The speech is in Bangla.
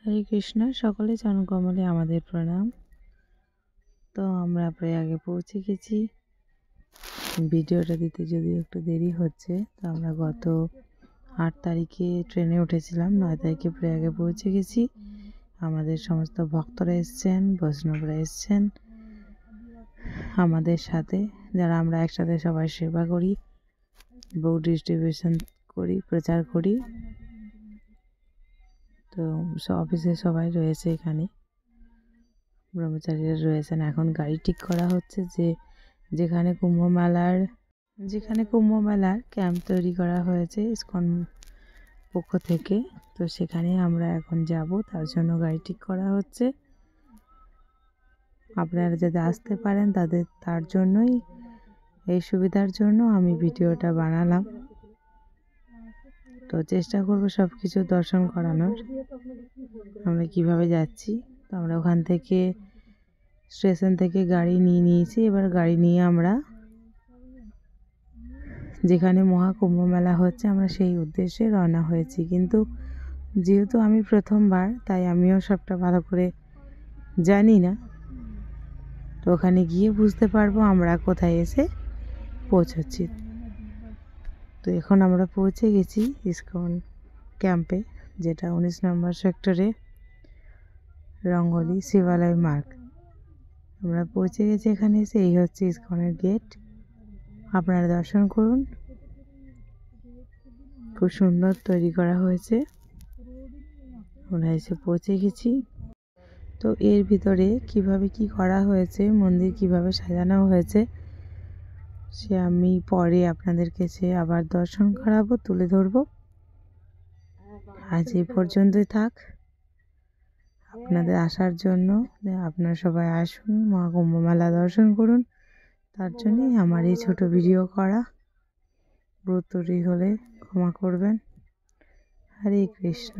হরে কৃষ্ণ। সকলে জনকমলে আমাদের প্রণাম। তো আমরা প্রয়াগে পৌঁছে গেছি। ভিডিওটা দিতে যদিও একটু দেরি হচ্ছে। তো আমরা গত 8 তারিখে ট্রেনে উঠেছিলাম, 9 তারিখে প্রয়াগে পৌঁছে গেছি। আমাদের সমস্ত ভক্তরা এসছেন, বৈষ্ণবরা এসছেন আমাদের সাথে, যারা আমরা একসাথে সবাই সেবা করি, বুক ডিস্ট্রিবিউশন করি, প্রচার করি। তো অফিসে সবাই রয়েছে, এখানে ব্রহ্মচারীরা রয়েছেন। এখন গাড়ি ঠিক করা হচ্ছে যেখানে কুম্ভ মেলার ক্যাম্প তৈরি করা হয়েছে ইসকন পক্ষ থেকে। তো সেখানে আমরা এখন যাব, তার জন্য গাড়ি ঠিক করা হচ্ছে। আপনারা যাতে আসতে পারেন তার জন্যই, এই সুবিধার জন্য আমি ভিডিওটা বানালাম। তো চেষ্টা করব সব কিছু দর্শন করানোর। আমরা কিভাবে যাচ্ছি, তো আমরা ওখান থেকে স্টেশন থেকে গাড়ি নিয়েছি। এবার গাড়ি নিয়ে আমরা যেখানে মহাকুম্ভ মেলা হচ্ছে, আমরা সেই উদ্দেশ্যে রওনা হয়েছি। কিন্তু যেহেতু আমি প্রথমবার, তাই আমিও সবটা ভালো করে জানি না। তো ওখানে গিয়ে বুঝতে পারবো আমরা কোথায় এসে পৌঁছচ্ছি। তো এখন আমরা পৌঁছে গেছি ইসকন ক্যাম্পে, যেটা 19 নম্বর সেক্টরে রঙ্গলি শিবালয় মার্গ। আমরা পৌঁছে গেছি এখানে এসে। এই হচ্ছে ইসকনের গেট, আপনারা দর্শন করুন। খুব সুন্দর তৈরি করা হয়েছে। আমরা এসে পৌঁছে গেছি। তো এর ভিতরে কিভাবে কি করা হয়েছে, মন্দির কিভাবে সাজানো হয়েছে, সে আমি পরে আপনাদের কাছে আবার দর্শন করাবো, তুলে ধরবো। আজ এই পর্যন্তই থাক। আপনাদের আসার জন্য, আপনারা সবাই আসুন, মহাকুম্ভ মেলা দর্শন করুন। তার জন্যই আমার এই ছোট ভিডিও করা। ভুল ত্রুটি হলে ক্ষমা করবেন। হরে কৃষ্ণ।